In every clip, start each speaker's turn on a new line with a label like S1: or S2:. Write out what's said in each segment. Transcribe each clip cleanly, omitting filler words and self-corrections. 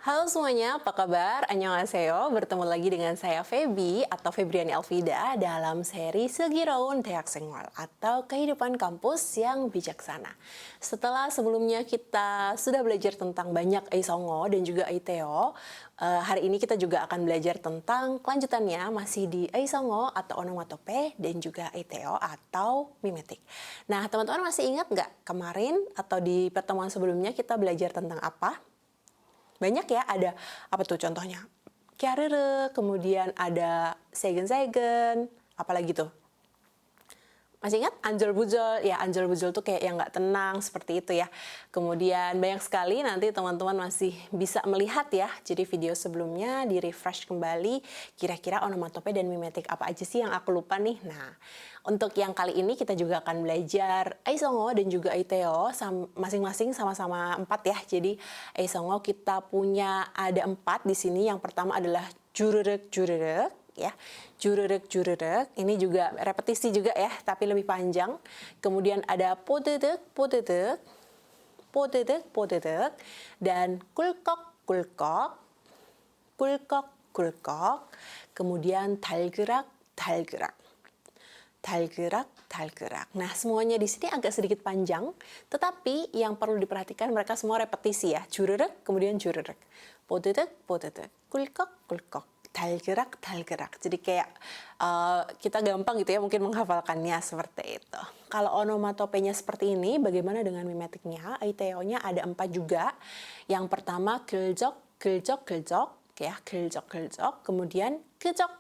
S1: Halo semuanya, apa kabar? Annyeonghaseyo, bertemu lagi dengan saya Feby atau Febriani Elvida dalam seri Segiroun Dayak Sengwal atau Kehidupan Kampus yang Bijaksana. Setelah sebelumnya kita sudah belajar tentang banyak Aisongo dan juga Aiteo, hari ini kita juga akan belajar tentang kelanjutannya masih di Aisongo atau onomatope dan juga Aiteo atau mimetik. Nah, teman-teman masih ingat nggak kemarin atau di pertemuan sebelumnya kita belajar tentang apa? Banyak ya, ada apa tuh contohnya? Kyarere, kemudian ada segen-segen, apalagi tuh? Masih ingat? Anjol-bujol, ya anjol-bujol tuh kayak yang nggak tenang, seperti itu ya. Kemudian banyak sekali nanti teman-teman masih bisa melihat ya, jadi video sebelumnya di-refresh kembali, kira-kira onomatope dan mimetik apa aja sih yang aku lupa nih. Nah, untuk yang kali ini kita juga akan belajar Aisongo dan juga Aiteo, masing-masing sama-sama 4 ya. Jadi Aisongo kita punya ada 4 di sini, yang pertama adalah jururek-jururek, ya, jururek ini juga repetisi juga ya, tapi lebih panjang. Kemudian ada podedek dan kulkok, kemudian dalgerak. Nah, semuanya di sini agak sedikit panjang, tetapi yang perlu diperhatikan mereka semua repetisi ya. Jururek, kemudian jururek. Podedek, kulkok. Dalgerak. Jadi kayak kita gampang gitu ya mungkin menghafalkannya seperti itu. Kalau onomatopenya seperti ini, bagaimana dengan mimetiknya? Aiteo-nya ada 4 juga. Yang pertama geljok, ya, geljok. Kemudian gejok.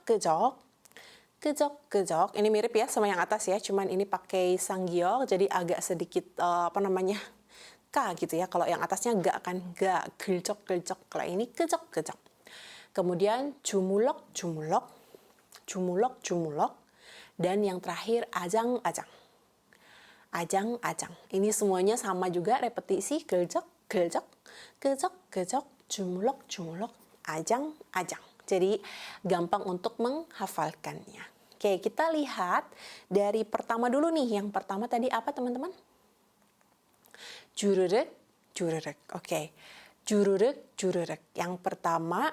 S1: Ini mirip ya sama yang atas ya, cuman ini pakai sanggyeol, jadi agak sedikit K gitu ya. Kalau yang atasnya ga akan ga, geljok. Kalau ini gejok. Kemudian jumulok. Dan yang terakhir ajang. Ini semuanya sama juga repetisi, geljok, jumulok, ajang. Jadi gampang untuk menghafalkannya. Oke, kita lihat dari pertama dulu nih. Yang pertama tadi apa teman-teman? Jururek. Oke. Jururek. Yang pertama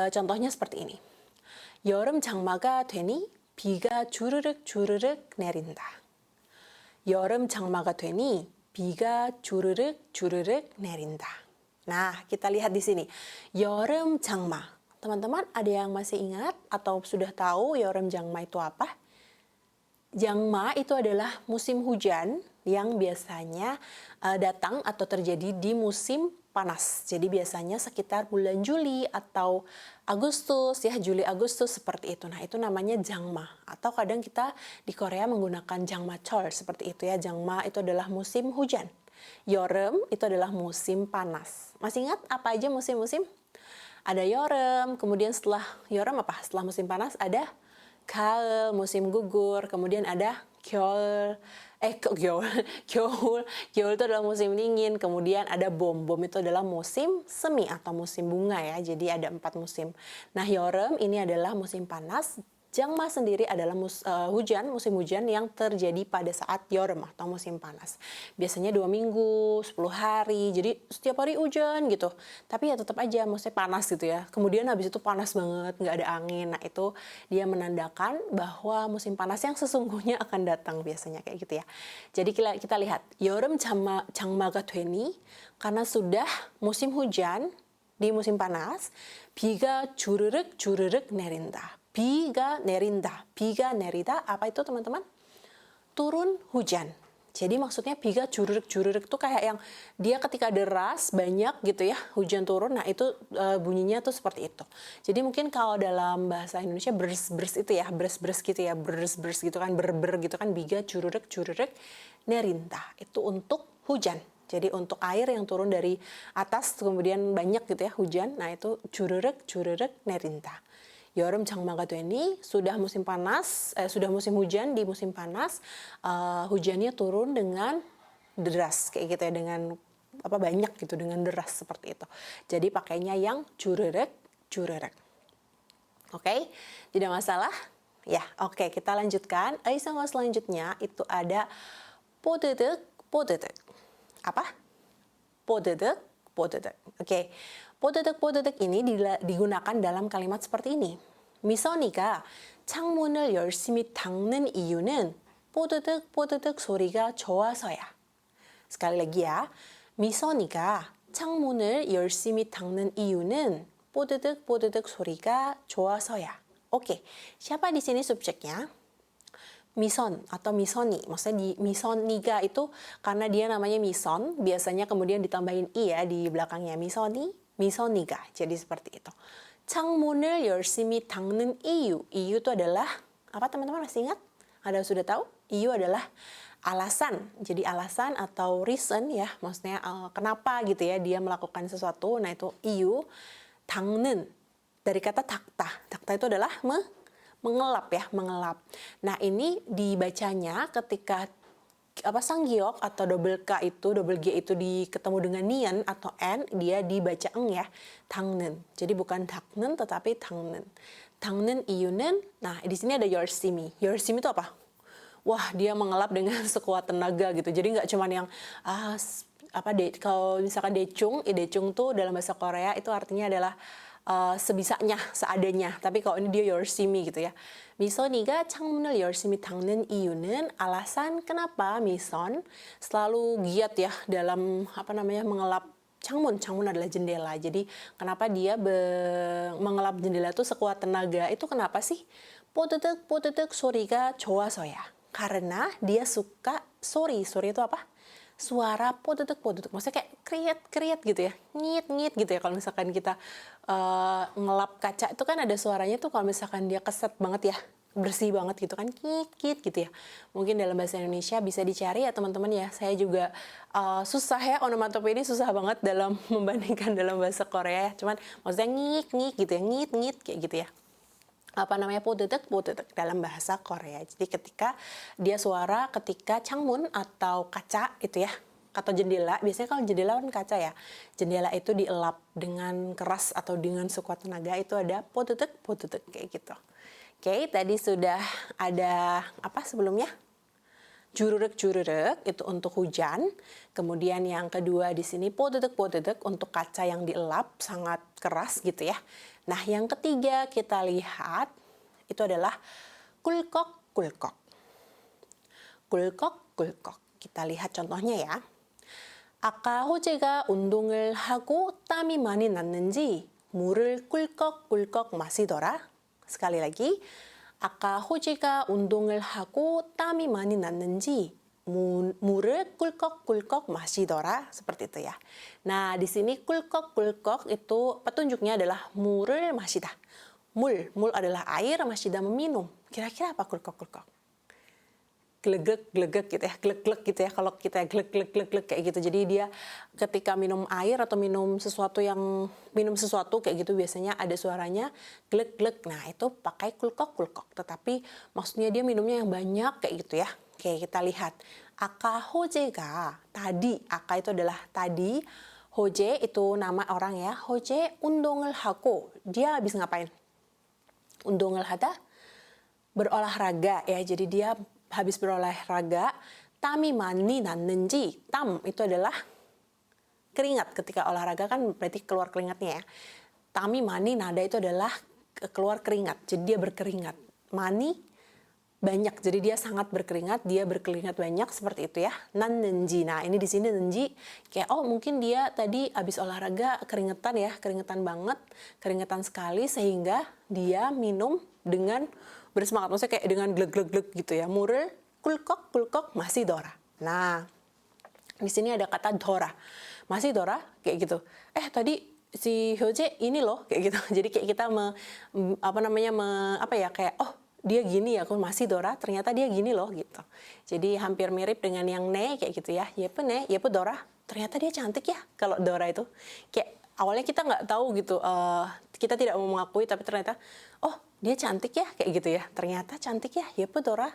S1: contohnya seperti ini. 여름 장마가 되니 비가 주르륵 내린다. 여름 장마가 되니 비가 주르륵 내린다. Nah, kita lihat di sini. 여름 장마. Teman-teman ada yang masih ingat atau sudah tahu 여름 장마 itu apa? Jangma itu adalah musim hujan yang biasanya datang atau terjadi di musim panas. Jadi biasanya sekitar bulan Juli atau Agustus ya, Juli Agustus seperti itu. Nah, itu namanya jangma. Atau kadang kita di Korea menggunakan jangmachol seperti itu ya. Jangma itu adalah musim hujan. Yeoreum itu adalah musim panas. Masih ingat apa aja musim-musim? Ada yeoreum, kemudian setelah yeoreum apa? Setelah musim panas ada gaul, musim gugur, kemudian ada gyeol itu adalah musim dingin, kemudian ada bom itu adalah musim semi atau musim bunga ya, jadi ada 4 musim. Nah, yeoreum ini adalah musim panas. Jangma sendiri adalah musim hujan yang terjadi pada saat yeoreum atau musim panas. Biasanya 2 minggu, 10 hari, jadi setiap hari hujan gitu. Tapi ya tetap aja maksudnya panas gitu ya. Kemudian habis itu panas banget, nggak ada angin. Nah, itu dia menandakan bahwa musim panas yang sesungguhnya akan datang biasanya kayak gitu ya. Jadi kita lihat, yeoreum 장마가 되니, karena sudah musim hujan di musim panas, 비가 주르륵 내린다. 비가 내리다, apa itu teman-teman? Turun hujan. Jadi maksudnya biga jururek tuh kayak yang dia ketika deras banyak gitu ya, hujan turun. Nah, itu bunyinya tuh seperti itu. Jadi mungkin kalau dalam bahasa Indonesia bers itu ya, bers gitu ya, bers gitu kan, ber gitu kan, biga jururek nerinta. Itu untuk hujan. Jadi untuk air yang turun dari atas kemudian banyak gitu ya, hujan. Nah, itu jururek nerinta. Yeoreum 장마가 되니, sudah musim panas, sudah musim hujan di musim panas, hujannya turun dengan deras kayak gitu ya, dengan banyak gitu, dengan deras seperti itu. Jadi pakainya yang jururek. Oke, tidak masalah? Ya, oke, kita lanjutkan. Aisongo selanjutnya itu ada podedek. Apa? Podedek. Oke. 뽀드득 ini digunakan dalam kalimat seperti ini. 미선이가 창문을 열심히 닦는 이유는 뽀드득 소리가 좋아서야. Sekali lagi ya. 미선이가 창문을 열심히 닦는 이유는 뽀드득 소리가 좋아서야. Oke, siapa di sini subjeknya? Mison atau misoni. Maksudnya di misoniga itu karena dia namanya mison, biasanya kemudian ditambahin i ya di belakangnya. misoni, misoniga. Jadi seperti itu. 창문을 열심히 닦는 iyu. Iyu itu adalah apa teman-teman masih ingat? Ada sudah tahu? Iyu adalah alasan. Jadi alasan atau reason ya, maksudnya kenapa gitu ya dia melakukan sesuatu. Nah itu iyu. 닦는 dari kata takta. Takta itu adalah mengelap ya, mengelap. Nah, ini dibacanya ketika sanggiok atau double K itu, double G itu ketemu dengan nian atau n, dia dibaca eng ya, 닦는. Jadi bukan 닦는 tetapi 닦는. 닦는 이유는, nah di sini ada 열심히. 열심히 itu apa? Wah, dia mengelap dengan sekuat tenaga gitu. Jadi nggak cuma yang kalau misalkan decung tuh dalam bahasa Korea itu artinya adalah sebisanya, seadanya. Tapi kalau ini dia 열심히 gitu ya. 미선이가 창문을 열심히 닦는 이유는 alasan kenapa Mison selalu giat ya dalam mengelap 창문. 창문 adalah jendela. Jadi kenapa dia mengelap jendela itu sekuat tenaga? Itu kenapa sih? 뽀드득 소리가 좋아서야. Karena dia suka sory. Sory itu apa? Suara 뽀드득. Maksudnya kayak kriet gitu ya. Ngit gitu ya. Kalau misalkan kita ngelap kaca itu kan ada suaranya tuh kalau misalkan dia keset banget ya. Bersih banget gitu kan. Kit gitu ya. Mungkin dalam bahasa Indonesia bisa dicari ya teman-teman ya. Saya juga susah ya. Onomatope ini susah banget dalam membandingkan dalam bahasa Korea ya. Cuman maksudnya ngik gitu ya. Ngit kayak gitu ya. 뽀드득 dalam bahasa Korea. Jadi ketika dia suara ketika 창문 atau kaca itu ya, atau jendela, biasanya kalau jendela kan kaca ya, jendela itu dielap dengan keras atau dengan sekuat tenaga, itu ada 뽀드득 kayak gitu. Oke, tadi sudah ada apa sebelumnya? Jururek itu untuk hujan. Kemudian yang kedua di sini 뽀드득 untuk kaca yang dielap sangat keras gitu ya. Nah, yang ketiga kita lihat itu adalah 꿀꺽. Kita lihat contohnya ya. 아까 호재가 운동을 하고 땀이 많이 났는지 물을 꿀꺽 마시더라. Sekali lagi. 아까 호재가 운동을 하고 땀이 많이 났는지 물을 꿀꺽 마시더라. Seperti itu ya. Nah, di sini 꿀꺽 itu petunjuknya adalah 물을 마시다. Mul adalah air, masyida meminum. Kira-kira apa 꿀꺽? Glegek gitu ya, glek gitu ya. Kalau kita glek kayak gitu. Jadi dia ketika minum air atau minum sesuatu kayak gitu biasanya ada suaranya glek. Nah, itu pakai 꿀꺽. Tetapi maksudnya dia minumnya yang banyak kayak gitu ya. Oke, kita lihat. 아까 호재가 tadi, 아까 itu adalah tadi. 호재 itu nama orang ya. 호재 운동을 하고 dia habis ngapain? 운동을 하다 berolahraga ya. Jadi dia habis berolahraga, 땀이 많이 났는지, 땀 itu adalah keringat. Ketika olahraga kan berarti keluar keringatnya ya. 땀이 많이 나다 itu adalah keluar keringat. Jadi dia berkeringat. 많이 banyak. Jadi dia sangat berkeringat, dia berkeringat banyak seperti itu ya. 났는지. Nah, ini di sini nenji kayak mungkin dia tadi habis olahraga keringetan ya, keringetan banget, keringetan sekali sehingga dia minum dengan bersemangat, maksudnya kayak dengan glek gitu ya. 물을 꿀꺽 마시더라. Nah, di sini ada kata dora. 마시더라 kayak gitu. Tadi si Hyoje ini loh kayak gitu. Jadi kayak kita kayak dia gini ya, aku 마시더라 ternyata dia gini loh gitu. Jadi hampir mirip dengan yang ne kayak gitu ya. 예쁘네 dora. Ternyata dia cantik ya kalau dora itu. Kayak awalnya kita nggak tahu gitu, kita tidak mau mengakui, tapi ternyata dia cantik ya kayak gitu ya. Ternyata cantik ya, 예쁘더라.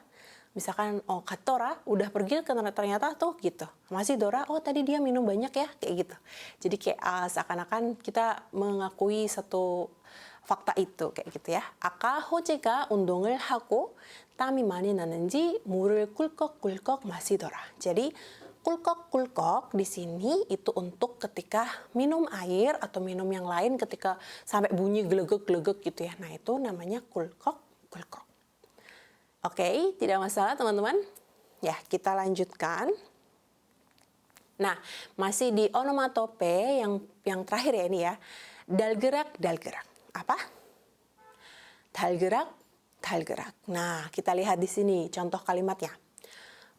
S1: Misalkan 갔더라 udah pergi ternyata tuh gitu. 마시더라 tadi dia minum banyak ya kayak gitu. Jadi kayak seakan-akan kita mengakui satu fakta itu kayak gitu ya. 아까 호재가 운동을 하고 땀이 많이 나는지 물을 꿀꺽 마시더라. Jadi 꿀꺽꿀꺽 di sini itu untuk ketika minum air atau minum yang lain ketika sampai bunyi gelegek-gelegek gitu ya. Nah, itu namanya 꿀꺽꿀꺽. Oke, tidak masalah teman-teman. Ya, kita lanjutkan. Nah, masih di onomatope yang terakhir ya ini ya. Dalgerak, dalgerak. Apa? 달그락, 달그락. Nah, kita lihat di sini contoh kalimatnya.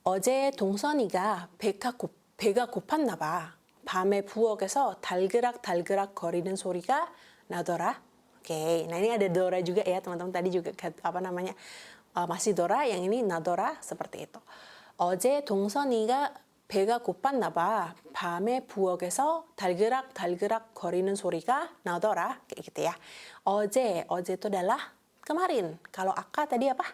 S1: 어제 동선이가 배가 고팠나 봐. 밤에 부엌에서 달그락 거리는 소리가 나더라. Oke, nah ini ada Dora juga ya teman-teman. Tadi juga apa namanya masih Dora, yang ini Nadora seperti itu. 어제 동선이가 배가 고팠나 봐. 밤에 부엌에서 달그락 거리는 소리가 나더라. Kayak gitu ya. 어제 itu adalah kemarin. Kalau aka tadi apa?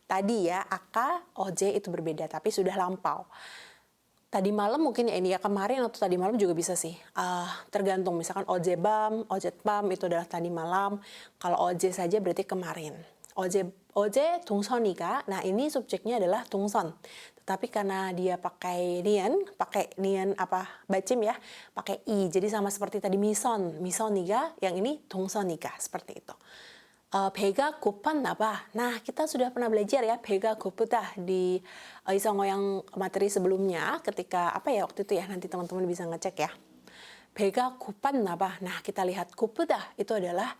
S1: Tadi ya, aka, oje itu berbeda, tapi sudah lampau. Tadi malam mungkin ya ini ya, kemarin atau tadi malam juga bisa sih. Tergantung, misalkan ojebam, ojetbam itu adalah tadi malam. Kalau oje saja berarti kemarin. Oje 동선이가, nah ini subjeknya adalah 동선. Tetapi karena dia pakai nian apa, bacim ya, pakai i. Jadi sama seperti tadi misoniga, yang ini 동선이가, seperti itu. 배가 고팠나 봐. Nah, kita sudah pernah belajar ya, 배가 고프다 di Isongo yang materi sebelumnya ketika apa ya waktu itu ya, nanti teman-teman bisa ngecek ya. 배가 고팠나 봐. Nah, kita lihat 고프다 itu adalah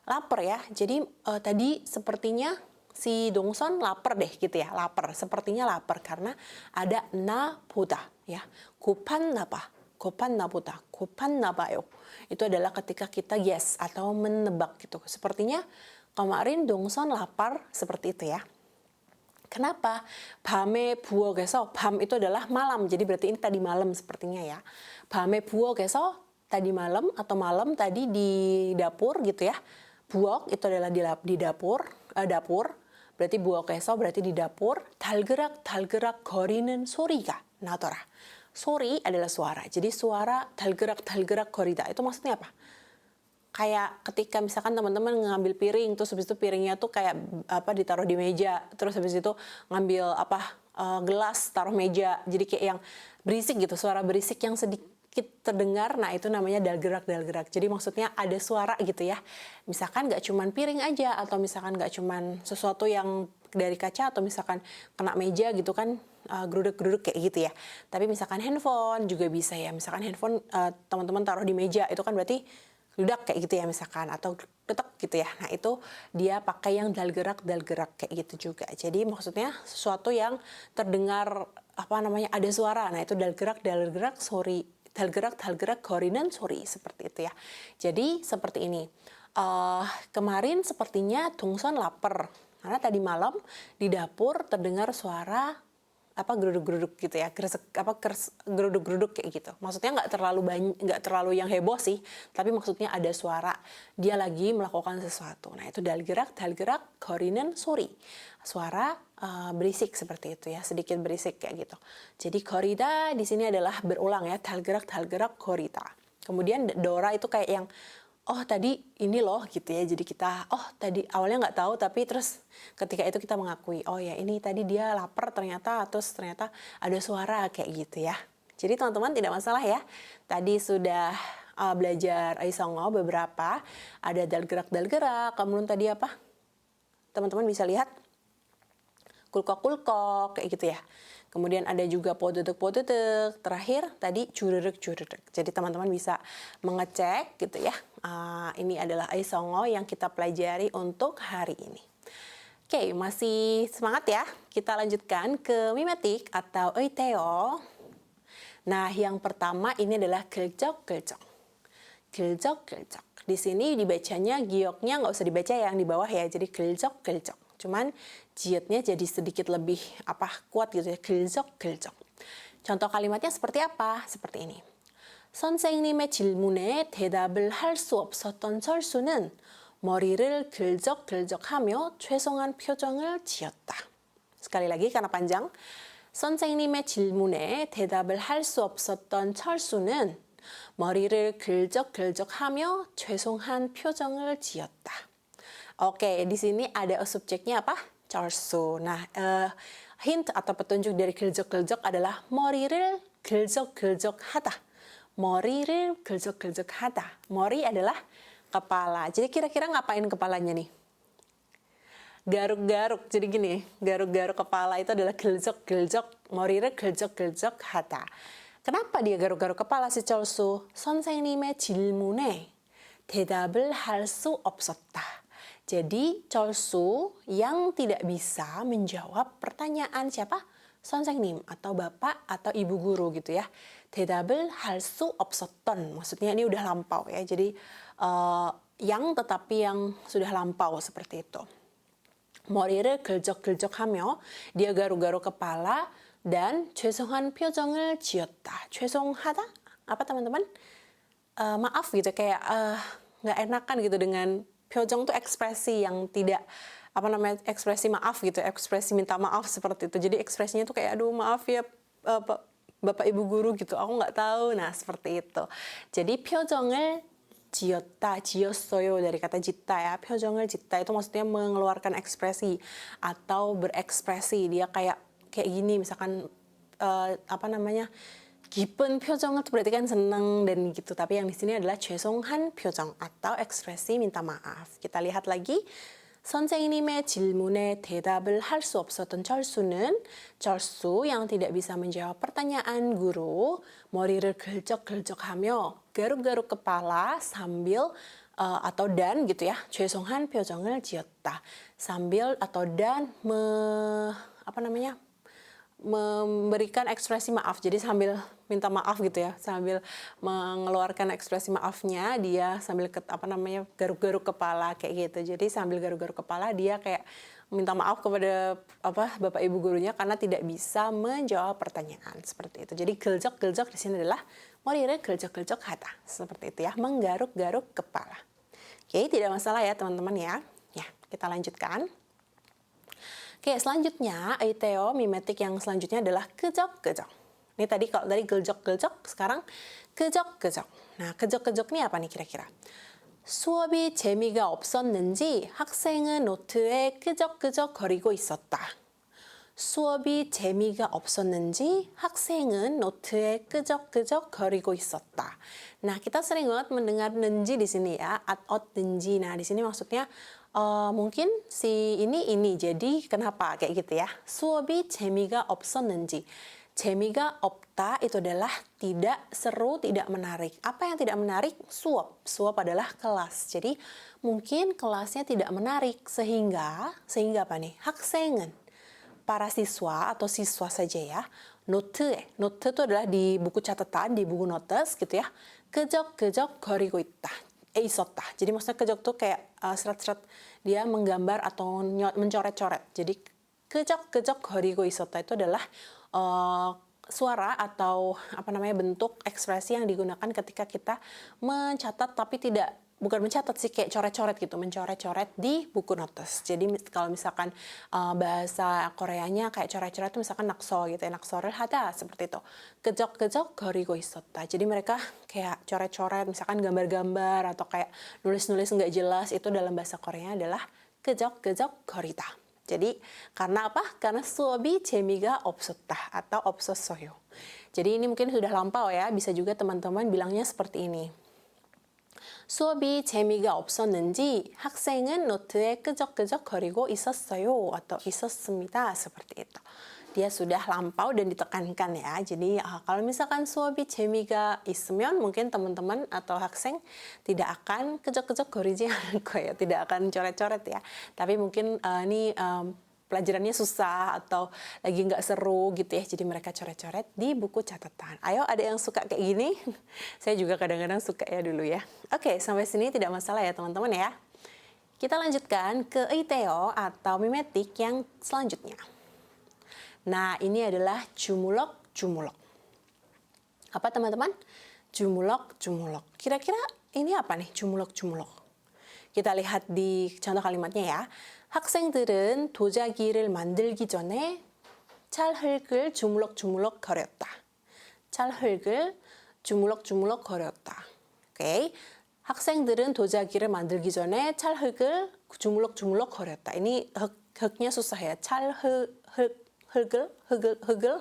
S1: lapar ya. Jadi tadi sepertinya si 동선 lapar deh gitu ya, lapar. Sepertinya lapar karena ada 나보다 ya. 고팠나 봐. 고팠나 보다, 고팠나 봐요. Itu adalah ketika kita guess atau menebak gitu. Sepertinya kemarin 동선 lapar, seperti itu ya. Kenapa? 밤에 부엌에서, 밤 itu adalah malam, jadi berarti ini tadi malam sepertinya ya. 밤에 부엌에서, tadi malam atau malam tadi di dapur gitu ya. 부엌 itu adalah di dapur, dapur. Berarti 부엌에서 berarti di dapur. 달그락 거리는 소리가 나더라. Sori adalah suara. Jadi suara 달그락 거리다 itu maksudnya apa? Kayak ketika misalkan teman-teman ngambil piring, terus habis itu piringnya tuh kayak apa ditaruh di meja, terus habis itu ngambil apa gelas taruh meja, jadi kayak yang berisik gitu, suara berisik yang sedikit terdengar. Nah, itu namanya dalgerak. Jadi maksudnya ada suara gitu ya. Misalkan nggak cuman piring aja, atau misalkan nggak cuman sesuatu yang dari kaca, atau misalkan kena meja gitu kan, geruduk kayak gitu ya. Tapi misalkan handphone juga bisa ya. Misalkan handphone teman-teman taruh di meja, itu kan berarti gludak kayak gitu ya misalkan, atau detek gitu ya. Nah, itu dia pakai yang dalgerak kayak gitu juga. Jadi maksudnya sesuatu yang terdengar apa namanya ada suara. Nah, itu dalgerak sorry. Dalgerak 거리는 소리, seperti itu ya. Jadi seperti ini. Kemarin sepertinya 동선 lapar. Karena tadi malam di dapur terdengar suara apa geruduk-geruduk gitu ya, geruduk-geruduk kayak gitu. Maksudnya nggak terlalu yang heboh sih, tapi maksudnya ada suara dia lagi melakukan sesuatu. Nah, itu dalgerak 거리는 소리. Suara berisik seperti itu ya, sedikit berisik kayak gitu. Jadi 거리다 di sini adalah berulang ya, dalgerak 거리다. Kemudian Dora itu kayak yang oh tadi ini loh gitu ya, jadi kita tadi awalnya nggak tahu, tapi terus ketika itu kita mengakui oh ya ini tadi dia lapar ternyata, terus ternyata ada suara kayak gitu ya. Jadi teman-teman tidak masalah ya, tadi sudah belajar Aisongo beberapa, ada dalgerak, kemudian tadi apa teman-teman bisa lihat kulkok kayak gitu ya. Kemudian ada juga podedek, terakhir tadi cururuk. Jadi teman-teman bisa mengecek gitu ya. Ini adalah Aisongo yang kita pelajari untuk hari ini. Oke, masih semangat ya. Kita lanjutkan ke mimetik atau Euteo. Nah, yang pertama ini adalah gelcok. Di sini dibacanya gioknya nggak usah dibaca yang di bawah ya. Jadi gelcok. Cuman jiatnya jadi sedikit lebih kuat gitu ya. gelcok. Contoh kalimatnya seperti apa? Seperti ini. 선생님의 질문에 대답을 할 수 없었던 철수는 머리를 긁적하며 죄송한 표정을 지었다. sekali lagi karena panjang. 선생님의 질문에 대답을 할 수 없었던 철수는 머리를 긁적하며 죄송한 표정을 지었다. Oke, di sini ada subjeknya apa? 철수. Nah, hint atau petunjuk dari 긁적-긁적 adalah 머리를 긁적-긁적하다. 머리를 긁적-긁적하다. 머리 adalah kepala. Jadi kira-kira ngapain kepalanya nih? Garuk-garuk. Jadi gini, garuk-garuk kepala itu adalah 긁적-긁적. 머리를 긁적-긁적하다. Kenapa dia garuk-garuk kepala si 철수? 선생님의 질문에 대답을 할 수 없었다. Jadi 철수 yang tidak bisa menjawab pertanyaan siapa? 선생님 atau bapak atau ibu guru gitu ya. 대답을 할 수 없었던. Maksudnya ini udah lampau ya. Jadi yang tetapi yang sudah lampau seperti itu. 머리를 긁적긁적하며 dia garuk-garuk kepala dan 죄송한 표정을 지었다. 죄송하다? Apa teman-teman? Maaf gitu kayak nggak enakan gitu dengan 표정 tuh ekspresi yang tidak ekspresi maaf gitu, ekspresi minta maaf seperti itu. Jadi ekspresinya tuh kayak aduh maaf ya Bapak Ibu guru gitu, aku nggak tahu. Nah seperti itu. Jadi 표정을 지었다, 지었어요 dari kata 짓다 ya. 표정을 짓다 itu maksudnya mengeluarkan ekspresi atau berekspresi. Dia kayak gini misalkan 기쁜 표정은 tuh berarti kan senang dan gitu. Tapi yang di sini adalah 죄송한 표정 atau ekspresi minta maaf. Kita lihat lagi. 선생님의 질문에 대답을 할 수 없었던 철수는 철수 yang tidak bisa menjawab pertanyaan guru 머리를 긁적긁적하며 garuk-garuk kepala sambil atau dan gitu ya. 죄송한 표정을 지었다. Sambil atau dan memberikan ekspresi maaf. Jadi sambil minta maaf gitu ya, sambil mengeluarkan ekspresi maafnya, dia sambil garuk-garuk kepala kayak gitu. Jadi sambil garuk-garuk kepala dia kayak minta maaf kepada Bapak Ibu gurunya karena tidak bisa menjawab pertanyaan seperti itu. Jadi 긁적-긁적 di sini adalah 머리를 긁적-긁적하다. Seperti itu ya, menggaruk-garuk kepala. Oke, tidak masalah ya teman-teman ya. Ya, kita lanjutkan. Oke, selanjutnya Aiteo mimetik yang selanjutnya adalah 끄적끄적. Ini tadi kalau dari 긁적-긁적, sekarang 끄적끄적. Nah, 끄적끄적 ini apa nih kira-kira? 수업이 재미가 없었는지 학생은 노트에 끄적끄적 거리고 있었다. 수업이 재미가 없었는지 학생은 노트에 끄적끄적 거리고 있었다. Nah, kita sering banget mendengar nenji di sini ya, at-ot nenji. Nah, di sini maksudnya mungkin si ini jadi kenapa kayak gitu ya. 수업이 재미가 없었는지. 재미가 없다 itu adalah tidak seru, tidak menarik. Apa yang tidak menarik? Suap. Suap adalah kelas. Jadi mungkin kelasnya tidak menarik sehingga apa nih? 학생은 para siswa atau siswa saja ya. 노트에. 노트 itu adalah di buku catatan, di buku notes gitu ya. 끄적끄적 거리고 있다. 있었다. Jadi maksudnya 끄적 tuh kayak seret-seret dia menggambar atau mencoret-coret. Jadi 끄적끄적 거리고 있었다 itu adalah suara atau bentuk ekspresi yang digunakan ketika kita mencatat tapi bukan mencatat sih, kayak coret-coret gitu, mencoret-coret di buku notes. Jadi kalau misalkan bahasa Koreanya kayak coret-coret itu misalkan nakso gitu ya, nakso를 하다 seperti itu. 끄적끄적 거리고 있었다. Jadi mereka kayak coret-coret, misalkan gambar-gambar atau kayak nulis-nulis nggak jelas, itu dalam bahasa Koreanya adalah 끄적끄적 거리다. Jadi karena apa? Karena 수업이 재미가 없었다 atau 없었어요. Jadi ini mungkin sudah lampau ya, bisa juga teman-teman bilangnya seperti ini. 수업이 재미가 없었는지 학생은 노트에 끄적끄적 거리고 있었어요 atau 있었습니다 seperti itu. Dia sudah lampau dan ditekankan ya. Jadi kalau misalkan 수업이 재미가 있으면 mungkin teman-teman atau 학생 tidak akan 끄적끄적 거리지 않을 거예요. Tidak akan coret-coret ya. Tapi mungkin ini pelajarannya susah atau lagi nggak seru gitu ya. Jadi mereka coret-coret di buku catatan. Ayo, ada yang suka kayak gini? Saya juga kadang-kadang suka ya dulu ya. Oke, sampai sini tidak masalah ya teman-teman ya. Kita lanjutkan ke Eiteo atau mimetik yang selanjutnya. Nah, ini adalah jumulok-jumulok. Apa teman-teman? Jumulok-jumulok. Kira-kira ini apa nih jumulok-jumulok? Kita lihat di contoh kalimatnya ya. 학생들은 도자기를 만들기 전에 찰흙을 주물럭주물럭 거렸다. 찰흙을 주물럭주물럭 거렸다. 오케이. 학생들은 도자기를 만들기 전에 찰흙을 주물럭주물럭 거렸다. Ini 흙nya susah ya. 찰흙 hegel, hegel, hegel.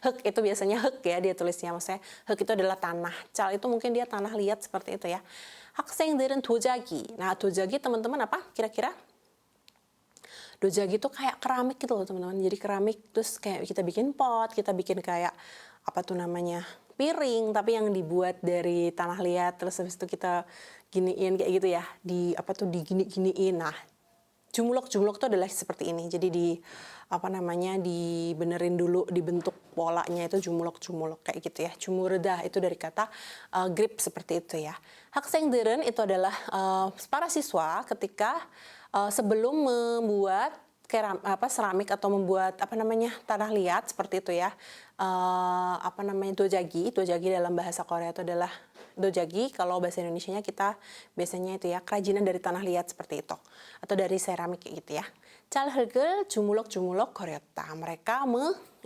S1: Heg itu biasanya heg ya dia tulisnya, maksudnya heg itu adalah tanah. cal itu mungkin dia tanah liat seperti itu ya. 학생들은 도자기. Nah, 도자기 teman-teman apa kira-kira? Dojagi itu kayak keramik gitu loh teman-teman. Jadi keramik terus kayak kita bikin pot, kita bikin kayak apa tuh namanya piring, tapi yang dibuat dari tanah liat. Terus habis itu kita giniin kayak gitu ya. Di apa tuh digini-giniin. Nah, jumlok-jumlok itu adalah seperti ini. Jadi di apa namanya dibenerin dulu dibentuk polanya itu jumlok-jumlok kayak gitu ya. Jumuredah itu dari kata grip seperti itu ya. 학생들은 itu adalah para siswa ketika sebelum membuat seramik atau membuat apa namanya tanah liat seperti itu ya. Apa namanya dojagi dalam bahasa Korea itu adalah dojagi, kalau bahasa Indonesianya kita biasanya itu ya kerajinan dari tanah liat seperti itu atau dari seramik kayak gitu ya. 짤흙을 주물럭주물럭 거렸다. Mereka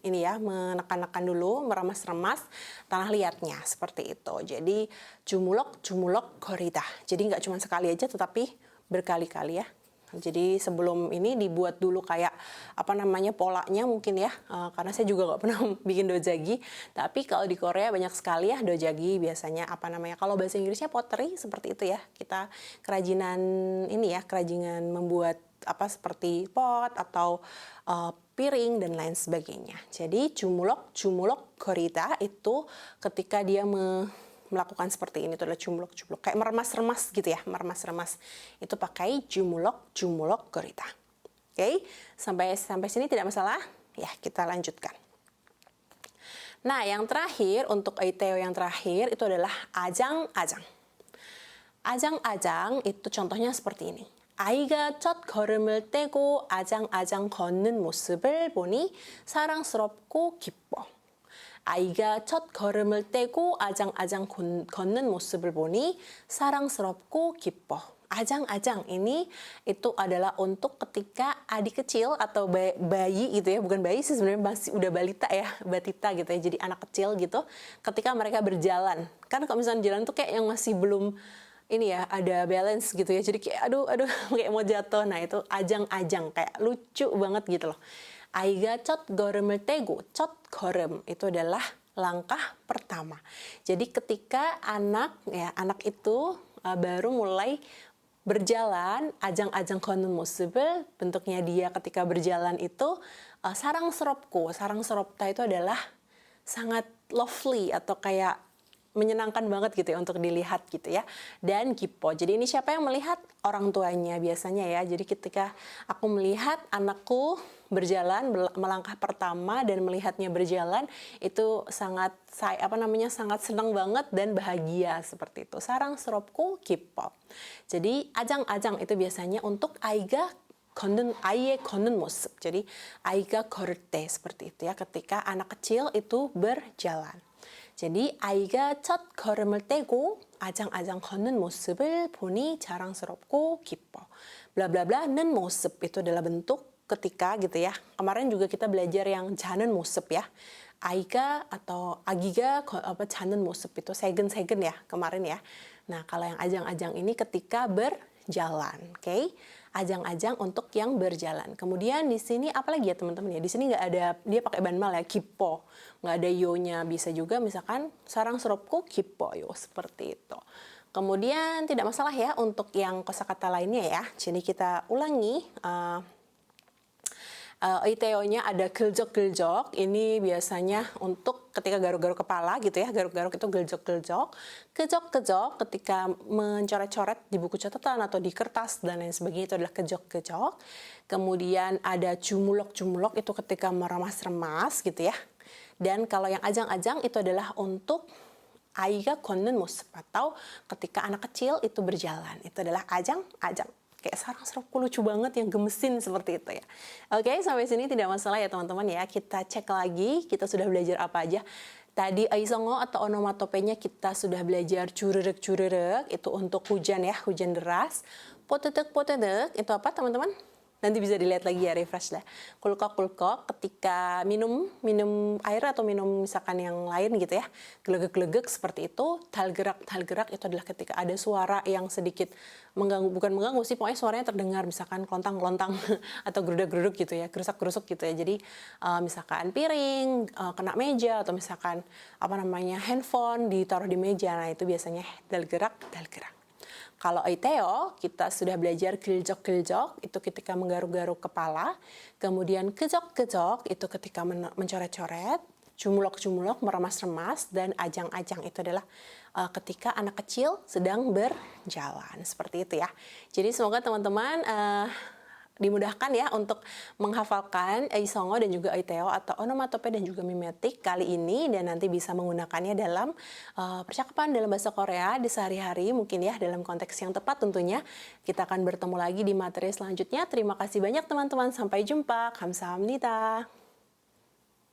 S1: ini ya menekan-nekan dulu, meremas-remas tanah liatnya seperti itu. Jadi jumulok korida. Jadi nggak cuma sekali aja tetapi berkali-kali ya. Jadi sebelum ini dibuat dulu kayak apa namanya polanya mungkin ya, karena saya juga nggak pernah bikin dojagi. Tapi kalau di Korea banyak sekali ya dojagi biasanya apa namanya. Kalau bahasa Inggrisnya pottery seperti itu ya. Kita kerajinan ini ya, kerajinan membuat apa seperti pot atau piring dan lain sebagainya. Jadi jumulok korida itu ketika dia melakukan seperti ini, itu adalah jumlok kayak meremas-remas gitu ya, meremas-remas itu pakai jumlok korida. Oke, sampai sini tidak masalah ya, kita lanjutkan. Nah, yang terakhir untuk ITO yang terakhir itu adalah ajang-ajang. Ajang-ajang itu contohnya seperti ini. 아이가 첫 걸음을 떼고 아장아장 걷는 모습을 보니 사랑스럽고 기뻐. 아이가 첫 걸음을 떼고 아장아장 걷는 모습을 보니 사랑스럽고 기뻐. Ajang-ajang ini itu adalah untuk ketika adik kecil atau bayi gitu ya, bukan bayi sih sebenarnya, masih udah balita ya, batita gitu ya, jadi anak kecil gitu, ketika mereka berjalan. Kan kalau misalnya jalan tuh kayak yang masih belum ini ya, ada balance gitu ya, jadi kayak aduh kayak mau jatuh. Nah itu ajang-ajang, kayak lucu banget gitu loh. 아이가 첫 걸음을 떼고, 첫 걸음 itu adalah langkah pertama. Jadi ketika anak itu baru mulai berjalan, ajang-ajang 걷는 모습을, bentuknya dia ketika berjalan itu 사랑스럽고, 사랑스럽다 itu adalah sangat lovely atau kayak menyenangkan banget gitu ya untuk dilihat gitu ya. Dan kipo. Jadi ini siapa yang melihat? Orang tuanya biasanya ya. Jadi ketika aku melihat anakku berjalan, melangkah pertama dan melihatnya berjalan, itu sangat sangat senang banget dan bahagia seperti itu. 사랑스럽고 기뻐. Jadi ajang-ajang itu biasanya untuk 아이의 걷는 모습. Jadi 아이가 걸을 때 seperti itu ya, ketika anak kecil itu berjalan. jadi 아이가 첫 걸음을 떼고 아장아장 걷는 모습을 보니 자랑스럽고 기뻐. Bla-bla-bla-는 모습 itu adalah bentuk ketika gitu ya. Kemarin juga kita belajar yang 자는 모습 ya. 아이가 atau 아기가 자는 모습 itu segen ya kemarin ya. Nah, kalau yang ajang-ajang ini ketika berjalan, oke? Ajang-ajang untuk yang berjalan. Kemudian di sini apa lagi ya teman-teman ya? Di sini nggak ada, dia pakai banmal ya, kipo. Nggak ada yo-nya, bisa juga misalkan 사랑스럽고 기뻐요, seperti itu. Kemudian tidak masalah ya untuk yang kosakata lainnya ya. Jadi kita ulangi. ITO-nya ada geljok-geljok, ini biasanya untuk ketika garuk-garuk kepala gitu ya, garuk-garuk itu geljok-geljok. Kejok-kejok ketika mencoret-coret di buku catatan atau di kertas dan lain sebagainya, itu adalah kejok-kejok. Kemudian ada jumulok-jumulok, itu ketika meremas-remas gitu ya. Dan kalau yang ajang-ajang itu adalah untuk 아이가 걷는 모습, atau ketika anak kecil itu berjalan, itu adalah ajang-ajang. Kayak sarang-sarangku lucu banget yang gemesin seperti itu ya. Oke, sampai sini tidak masalah ya teman-teman ya. Kita cek lagi, kita sudah belajar apa aja. Tadi aisongo atau onomatopenya kita sudah belajar cururek-cururek, itu untuk hujan ya, hujan deras. Potedek-potedek, itu apa teman-teman? Nanti bisa dilihat lagi ya, refresh lah. Kulkok ketika minum air atau minum misalkan yang lain gitu ya, gelegek-gelegek seperti itu. Tal gerak itu adalah ketika ada suara yang sedikit mengganggu, bukan mengganggu sih, pokoknya suaranya terdengar, misalkan klontang-klontang atau geruduk-geruduk gitu ya, gerusak-gerusuk gitu ya. Jadi misalkan piring kena meja, atau misalkan handphone ditaruh di meja, nah itu biasanya dal gerak. Kalau Aiteo, kita sudah belajar geljok-geljok, itu ketika menggaruk-garuk kepala. Kemudian kejok-kejok, itu ketika mencoret-coret. Jumlok-jumlok, meremas-remas. Dan ajang-ajang, itu adalah ketika anak kecil sedang berjalan. Seperti itu ya. Jadi semoga teman-teman dimudahkan ya untuk menghafalkan Aisongo dan juga Aiteo atau onomatope dan juga mimetik kali ini, dan nanti bisa menggunakannya dalam percakapan dalam bahasa Korea di sehari-hari, mungkin ya dalam konteks yang tepat tentunya. Kita akan bertemu lagi di materi selanjutnya. Terima kasih banyak teman-teman, sampai jumpa. Kamsahamnida.